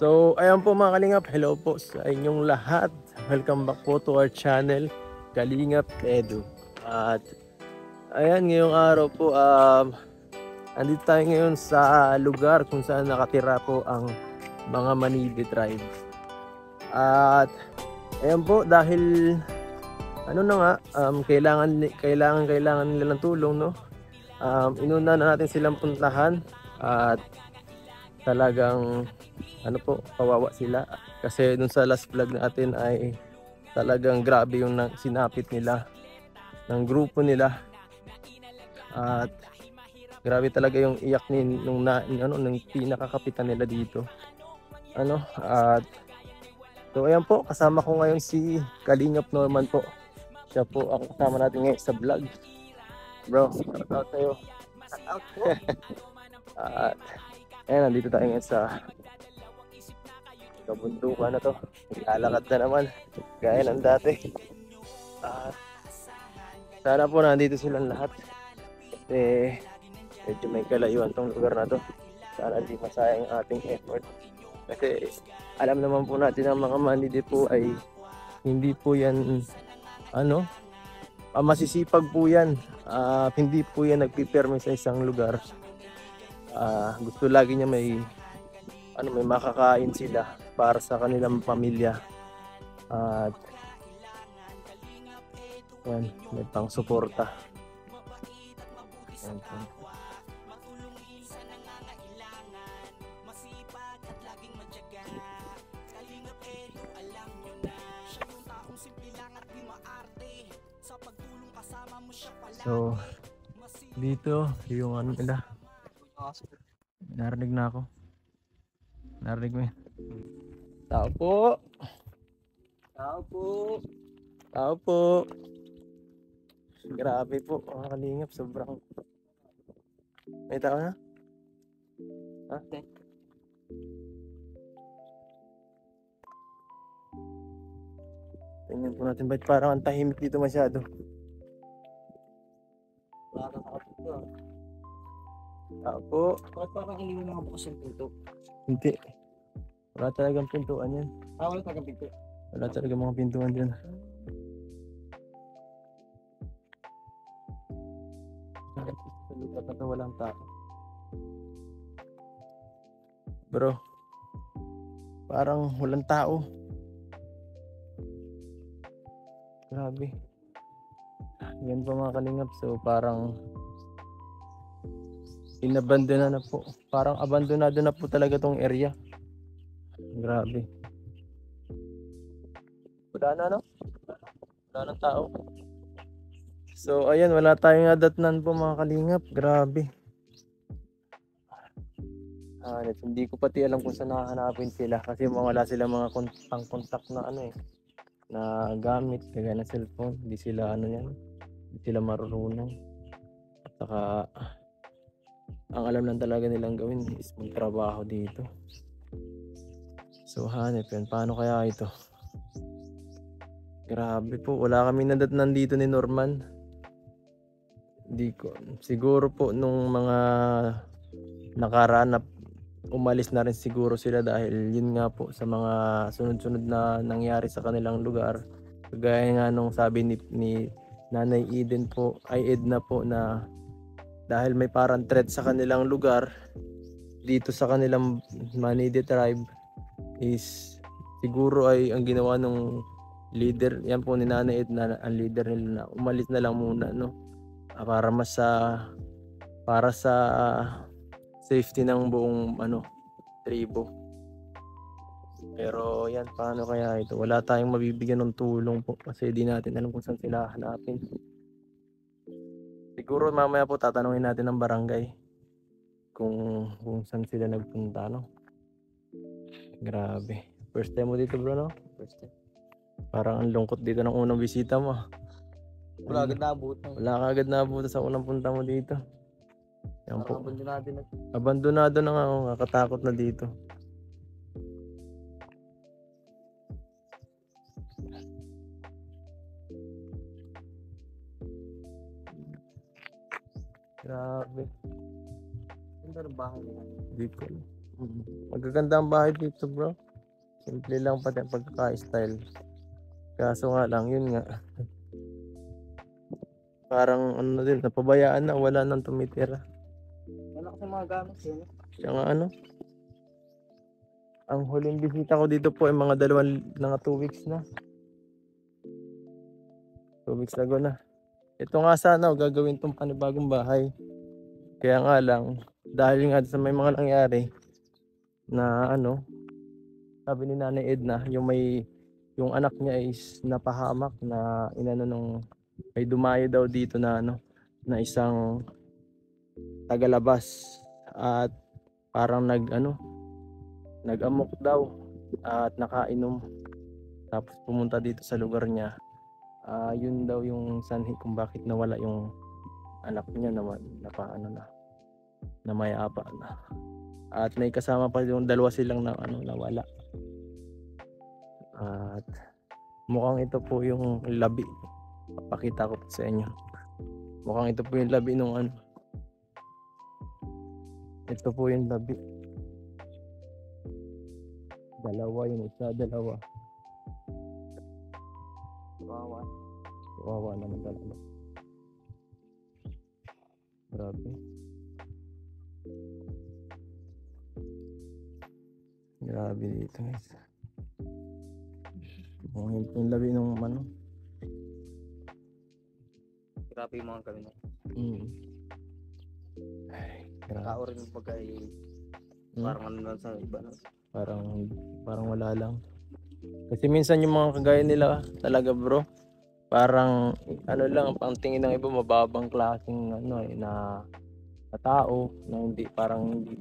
So, ayan po mga Kalingap, hello po sa inyong lahat. Welcome back po to our channel, Kalingap Edu. At ayan, ngayong araw po, andito tayo ngayon sa lugar kung saan nakatira po ang mga Manide tribe. At ayan po, dahil ano na nga, kailangan nila ng tulong, no? Inuna na natin silang puntahan at talagang ano po, kawawa sila kasi dun sa last vlog natin ay talagang grabe yung sinapit nila ng grupo nila at grabe talaga yung iyak ng pinakakapitan nila dito at so ayan po, kasama ko ngayon si Kalingap Norman po. Siya po ang kasama natin ngayon sa vlog. Bro, shout out sa'yo. Shout out po. At ayan, nandito tayo ngayon sa kabundukan na to. Lalakad na naman gaya ng dati. Sana po nandito silang lahat kasi medyo may kalayuan tong lugar na to. Sana di masayang ating effort kasi alam naman po natin ang mga Manide po ay hindi po yan masisipag po yan. Hindi po yan nagpipirme sa isang lugar. Gusto lagi niya may makakain sila para sa kanilang pamilya at yan, may pang suporta. So dito yung ano nila, narinig na ako. Narinig mo yun? Tao po! Tao po! Tao po! Grabe po mga Kalingap, sobrang may tao na? Ha? Tingnan po natin, ba't parang ang tahimik dito masyado? Wala ka kapito. Tao po! Bakit parang hindi mo nakabukas yung pinto? Hindi. Wala talagang pintuan yan. Wala talagang pinto? Wala talagang mga pintuan dyan. Sa lugar na to walang tao. Bro, parang walang tao. Grabe. Yan pa mga Kalingap. So parang inabandona na po. Parang abandonado na po talaga tong area. Grabe. Wala na, no? Wala nang tao. So ayan, wala tayong adatnan po mga Kalingap. Grabe. Hindi ko pati alam kung saan nakahanapin sila kasi wala sila mga pang-contact na na gamit kagaya ng cellphone. Hindi sila hindi sila marunong. At saka ang alam lang talaga nilang gawin is magtrabaho dito. So hanep yan, paano kaya ito? Grabe po, wala kami nadatnan dito ni Norman. Hindi ko siguro po nung mga nakaraan na umalis na rin siguro sila dahil yun nga po sa mga sunod-sunod na nangyari sa kanilang lugar. Kagaya nga nung sabi ni Nanay Eden po, ay Edna po, na dahil may parang threat sa kanilang lugar dito sa kanilang Manide tribe is siguro ay ang ginawa ng leader, yan po ni Nanay Edna, ang leader nila, na umalis na lang muna, no? Para sa safety ng buong tribo. Pero yan, paano kaya ito? Wala tayong mabibigyan ng tulong po kasi di natin alam kung saan sila hanapin. Siguro mamaya po tatanungin natin ng barangay kung saan sila nagpunta, no? Grabe. First time mo dito, bro, no? First time. Parang ang lungkot dito ng unang bisita mo. Wala agad naabutan sa unang punta mo dito. Yan po. Abandonado na nga ako, nakakatakot na dito. Grabe. Ganda ng bahay nila. Hindi ko. Magaganda ang bahay dito, bro. Simple lang pati ang pagkaka-style. Kaso nga lang, yun nga. Parang ano din, napabayaan na, wala nang tumitira. Wala kasi mga gamit yun. Kaya nga ano, ang huling bisita ko dito po ay mga 2 weeks na. 2 weeks ago na. Ito nga sana, gagawin tong panibagong bahay. Kaya nga lang, dahil nga sa may mga nangyari, na ano, sabi ni Nanay Edna, yung anak niya is napahamak na inano nung may dumayo daw dito na ano, na isang tagalabas at parang nag-amok daw at nakainom tapos pumunta dito sa lugar niya. Yun daw yung sanhi kung bakit nawala yung anak niya na mayapa na. At may kasama pa yung dalawa silang nawala. At mukhang ito po yung labi. Papakita ko po sa inyo. Mukhang ito po yung labi nung ano. Ito po yung labi. Dalawa yung isa, dalawa. Kawawa naman talaga. Grabe. Grabe dito guys. Yung labi nung ano. Grabe yung mga kami na. Ay, grabe. Tao rin yung pagkay parang ano lang sa iba na. Parang wala lang. Kasi minsan yung mga kagaya nila talaga bro, parang ano lang, ang tingin ng iba mababang klaseng na tao na hindi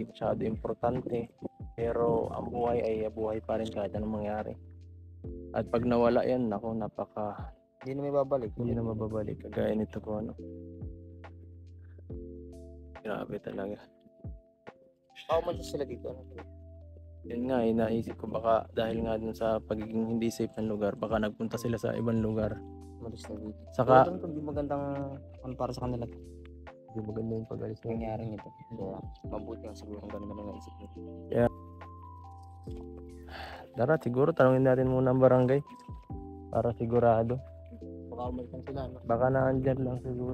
masyado importante. Pero ang buhay ay buhay pa rin kahit anong mangyari. At pag nawala yan, nako, Hindi na may babalik. hindi na mababalik. Kagaya nito po ano. Grabe talaga. Man sila dito. Yun nga, naisip ko baka dahil nga dun sa pagiging hindi safe ng lugar, baka nagpunta sila sa ibang lugar. Malis na dito. Saka, Hindi magandang para sa kanila. hindi maganda yung pag-alis na. Nangyari nito. Kaya mabuti ang siguro kung gano'n na naisip nito. Tara, siguro tanungin natin muna ang barangay para sigurado. Baka umalis sila, no? Baka naandyan lang siguro.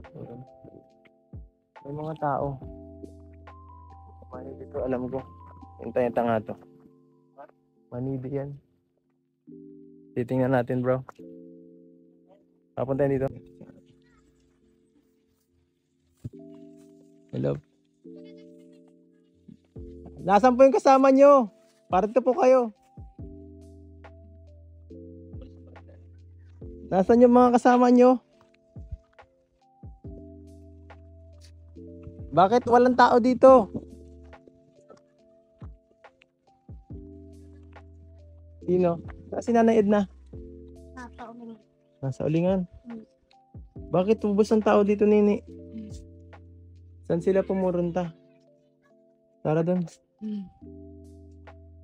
May mga tao. Manidi to, alam ko. Hintay-hintay nga to. Manidi yan. Titingnan natin bro. Papunta dito. Hello. Nasaan po yung kasama nyo? Parito po kayo. Nasaan yung mga kasama nyo? Bakit walang tao dito? Sino? Si Nanay Edna. Nasa ulingan. Bakit ubos ang tao dito, Nini? Saan sila pumurunta? Tara doon.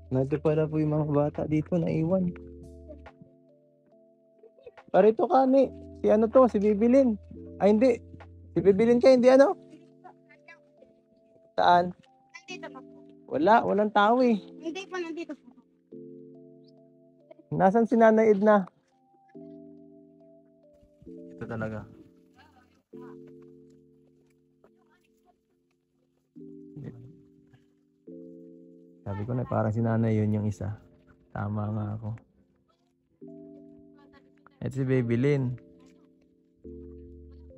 Nandito pala po yung mga bata dito naiwan. Parito ka, Ni. Si ano to? Si Bibilin. Ay, hindi. Si Bibilin ka, hindi ano? Saan? Nandito pa po. Walang tao eh. Hindi pa, nandito po. Nasaan si Nanay Edna? Ito talaga. Sabi ko na parang si Nanay yun yung isa. Tama nga ako. Ito si Baby Lynn.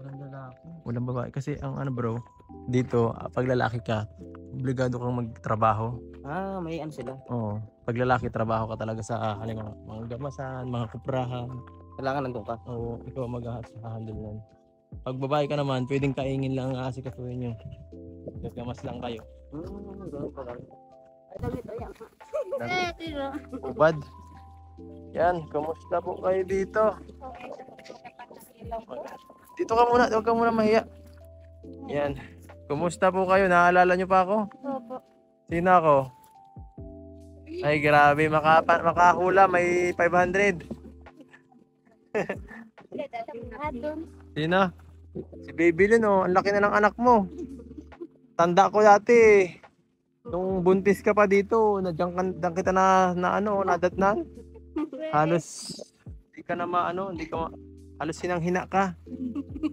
Walang lalaki. Walang babae. Kasi ang ano bro, dito pag lalaki ka, obligado kang magtrabaho. May ano sila. Oo. Pag lalaki, trabaho ka talaga sa mga gamasan, mga kuprahan. Kailangan nandun ka. Oo, ikaw mag-handle nun. Pag babae ka naman, pwedeng kaingin lang ang asikasuhin nyo. Gagamas lang kayo. Ganun pa lang. Ubad. Yan, kamusta po kayo dito? Dito ka muna, huwag ka muna mahiya. Yan, kumusta po kayo? Naalala nyo pa ako? Opo. Sino ako? Ay grabe, makahula, may 500. Sino? Si Baby Lynn, oh. Ang laki na ng anak mo. Tanda ko dati. Nung buntis ka pa dito, diyan kita nadatnan. Halos hindi ka na halos hinang-hina ka.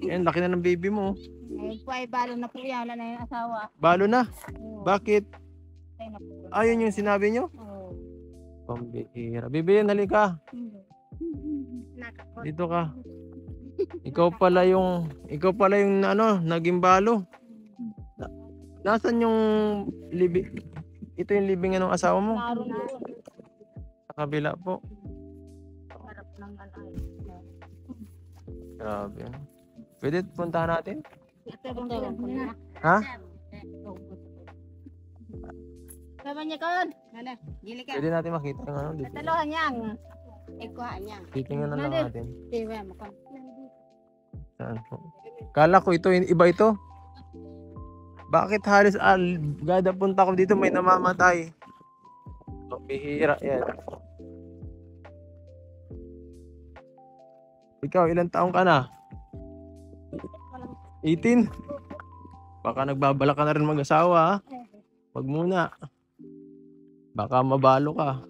Ayun, laki na ng baby mo. Ngayon po ay balo na po yan. Wala na yung asawa. Balo na. Oo. Bakit? Patay na po. Ayun yung sinabi nyo? Oo. Pambihira. Bibi, halika. Nakakot. Dito ka. Ikaw pala yung naging balo. Nasaan yung libing? Ito yung libing ng asawa mo? Naroon doon. Sa kabila po. Harap ng Grabe. Pwede puntahan natin? na. Ha? Sabi niya kon. Ano? Gili ka. Pwede natin makita yung ano dito. Talohan niyang. Ikuhaan niya. Titingnan na lang natin. Diba mo kon. Saan po? Kala ko iba ito. Bakit halos gada punta ko dito may namamatay? Pambihira yan. Ikaw, ilang taong ka na? 18? Baka nagbabala ka na rin mag-asawa ha? Wag muna. Baka mabalo ka.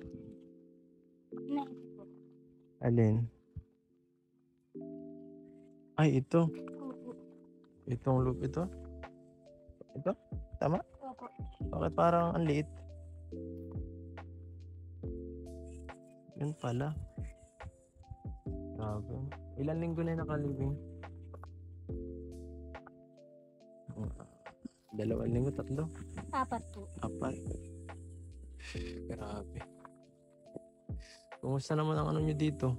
Alin? Ay, ito. Itong loop ito. Ito? Tama? Bakit parang ang liit? Yun pala. Grabe. Ilan linggo na yung nakalibing? 2 linggo, 3? 4 po. 4. Grabe. Kumusta naman ang ano nyo dito?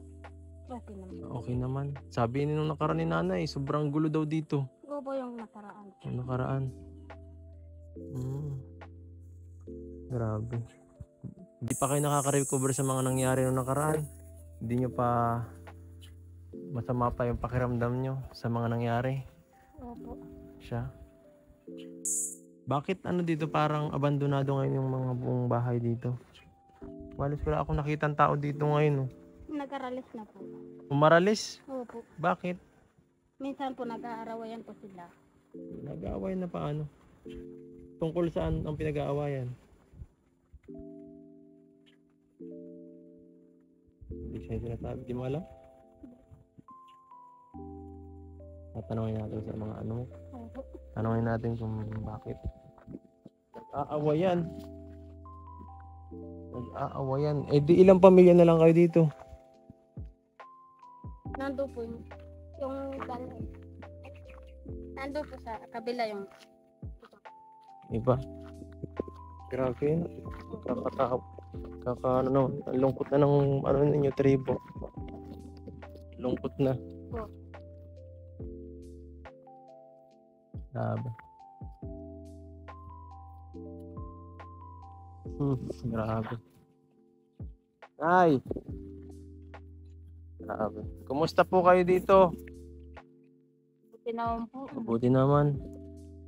Okay naman. Okay naman. Sabi ni nung nakaraan ni nanay, sobrang gulo daw dito. Oo po yung nakaraan. Yung nakaraan. Grabe. Hindi pa kayo nakaka-recover sa mga nangyari nung nakaraan. Hindi nyo pa masama pa yung pakiramdam nyo sa mga nangyari. Opo. Siya. Bakit dito parang abandonado ngayon yung mga buong bahay dito? Walis wala akong nakitang tao dito ngayon. Nag-aralis na po. Umaralis? Opo. Bakit? Minsan po nag-aarawayan po sila. Nag-aaway na paano? Tungkol saan ang pinag-aawayan? Hindi siya sinasabi. Di mo alam? Tatanungin natin sa mga Opo. tanungin natin kung bakit. Nag-aawayan. Nag-aawayan. Eh di ilang pamilya na lang kayo dito? Nandun po yung nandun po sa kabila yung Iba. Grabe yun. Ang lungkot na ng ninyo, tribo. Lungkot na. Po. Grabe. Grabe. Ay! Grabe. Kumusta po kayo dito? tinawang po. Mabuti naman.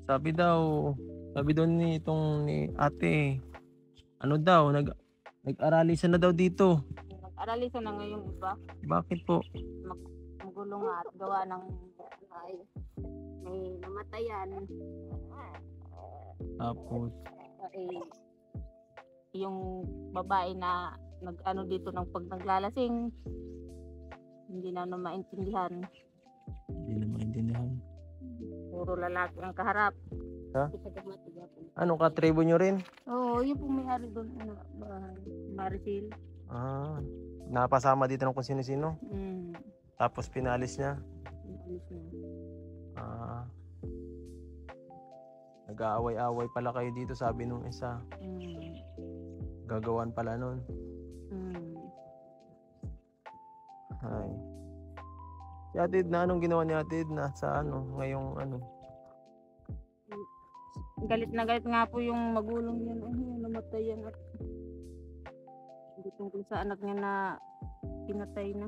Sabi daw ni ate, nag-aralisan na daw dito. Nag-aralisan na ngayong iba. Bakit po? Magulo nga at gawa ng may namatayan. Tapos, Yung babae na nag-ano dito ng pag naglalasing, hindi na maintindihan. hindi na maintindihan. Puro lalaki ang kaharap. Ha? Anong katribo nyo rin? Oo, yun po may-ari doon. Maricel. Napasama dito ng kung sino-sino. Mm. Tapos pinalis niya. Alis na. Nag-aaway-away pala kayo dito, sabi nung isa. Mm. Gagawan pala nun. Mm. Ay. Si Atid na, anong ginawa ni Atid na sa ngayong Galit na galit nga po yung magulong yan. Namatay yan. At hindi tungkol sa anak niya na pinatay na.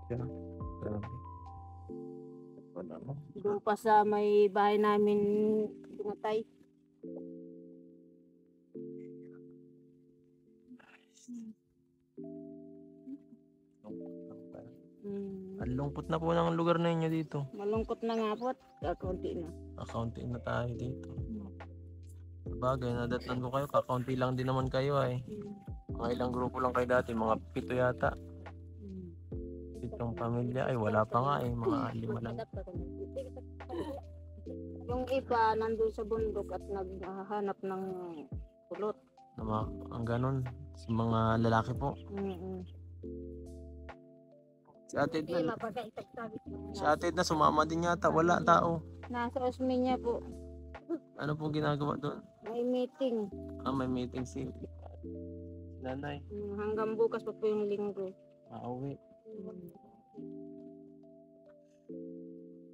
Grabe. Wala mo. Doon pa sa may bahay namin pinatay. Ang lungkot na po ng lugar na inyo dito. Malungkot na nga po at kakunti na. Accounting na tayo dito. Bagay, nadatnan ko kayo, kakaunti lang din naman kayo ay. Mga ilang grupo lang kayo dati, mga 7 yata. 7 pamilya, ay wala pa nga eh, mga 5 lang. Yung iba nandun sa bundok at naghahanap ng kulot. Ang ganun, sa mga lalaki po. Si Ate Edna, sumama din yata, wala tao. Nasa Osmeña po. Ano po ginagawa doon? May meeting. May meeting si nanay. Hanggang bukas pa po yung linggo. Pauwi.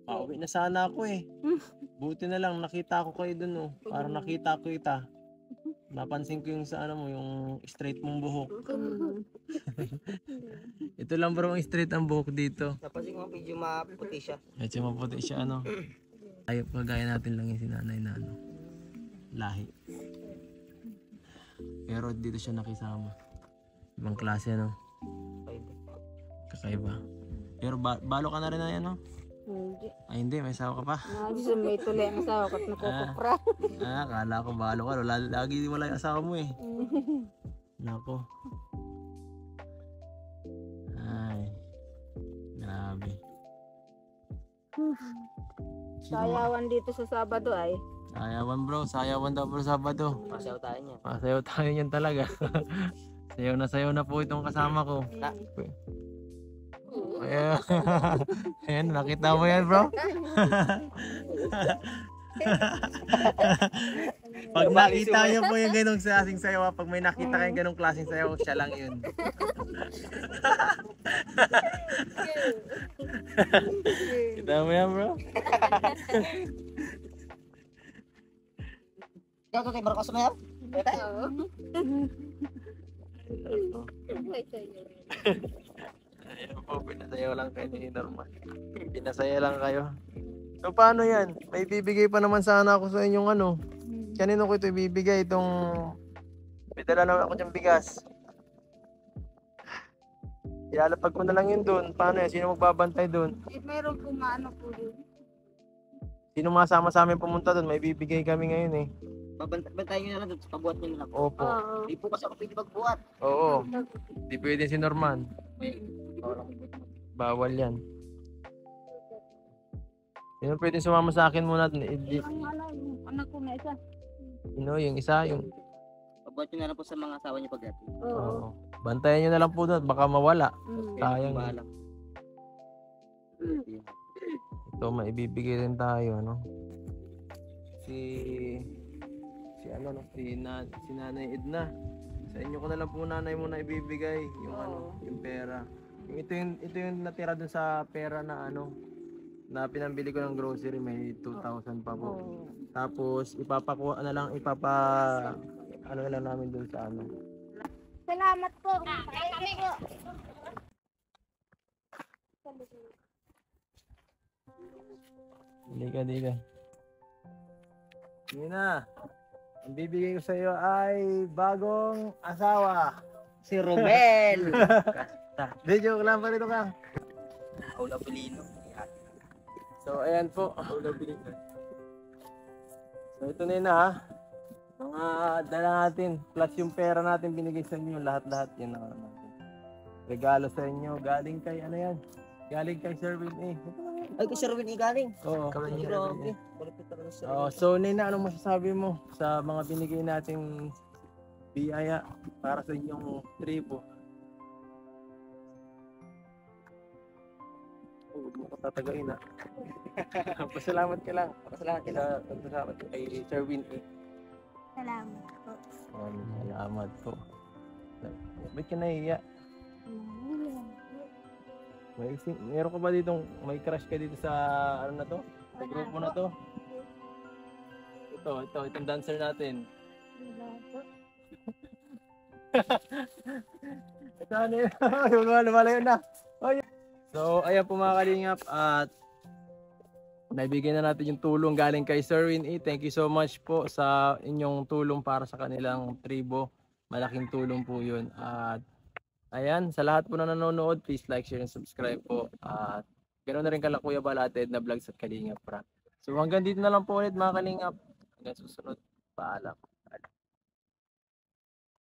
Pauwi na sana ako eh. Buti na lang nakita ko kayo dun oh. Parang nakita ko kita. Napansin ko yung sa ano mo, yung straight mong buhok. Ito lang bro, ang straight ang buhok dito. Napansin ko medyo maputi siya. Medyo maputi siya ano. Ayaw kagaya natin lang yung sinanay na ano. Lahi. Pero dito siya nakisama. Ibang klase ano. Kakaiba. Pero balo ka na rin na yan no? Hindi. Ay hindi, may asawa ka pa. May tuloy ang asawa ko at nakukupra. Akala ko balo ka. Lagi wala yung asawa mo eh. Nako. Ay. Grabe. Sayawan dito sa Sabado ay. Sayawan bro, sayawan daw bro Sabado. Masayaw tayo niya. Masayaw tayo niyan talaga. Sayaw na po itong kasama ko. Ayan. Ayan, nakita mo yan bro? Pag nakita niyo po yung ganong klaseng sayaw, pag may nakita kayong ganong klaseng sayaw, siya lang yun. Kita mo yan bro? Ikaw kay Marcos mo yan? Ayan po, pinasayaw lang kayo ni Norman. Pinasaya lang kayo. So paano yan? May bibigay pa naman sana ako sa inyong ano. Kanino ko ito ibibigay? Itong... May dala naman ako dyan bigas. Ilalapag ko na lang yun doon. Paano yan? Sino magbabantay doon? Mayroon po maano po yun. Sino masama sa amin pumunta doon? May bibigay kami ngayon eh. Bantayin nyo na lang doon, pabuhat nyo na lang. Opo. Hindi po kasi ako pwede magbuhat. Oo. Di pwede si Norman. Bawal yan. Sino pwede sumama sa akin muna? Yung anak ko na isa. Yung isa, yung... Pabuhat nyo na lang po sa mga asawa nyo pagdating. Oo. Bantayan nyo na lang po doon. Baka mawala. Sayang. Bahala. Ito, maibibigay rin tayo, no? Si Nanay Edna. Sa inyo ko na lang po nanay mo na ibibigay yung yung pera. Ito yung natira dun sa pera na na pinambili ko ng grocery, may 2,000 pa po. Tapos ipapakuha na lang na lang namin dun sa Salamat po. Kami po. Dika. Yun na. Ang bibigay ko sa iyo ay bagong asawa. Si Romel! Di, joke lang pa rito ka. Paula Pilino. So, ayan po. So, ito na yun ha. Mga dala natin. Plus yung pera natin binigay sa inyo. Lahat-lahat yan na natin. Regalo sa inyo. Galing kay Galing kay Sir Will. Ay, kay Sir Will galing. Oo. Grabe. Balipit talaga sa So, Nina, anong masasabi mo sa mga binigay nating biyaya para sa inyong tribo? Huwag mo tatagain ha. Pasalamat ka lang. Pasalamat ka kay Sir Winnie. Salamat po. Salamat po. Ba't ka nahiya? Meron ka ba ditong may crush ka dito sa na to? Sa grupo na to? Itong dancer natin. Ito ano yun? Lumalayo na. So, ayan po mga kalingap at naibigay na natin yung tulong galing kay Sir Winnie. Thank you so much po sa inyong tulong para sa kanilang tribo. Malaking tulong po yun. At ayan, sa lahat po na nanonood, please like, share, and subscribe po. At ganoon na rin kala Kuya Balated na vlogs at Kalingap Prank. So hanggang dito na lang po ulit mga Kalingap. Hanggang susunod. Paalam.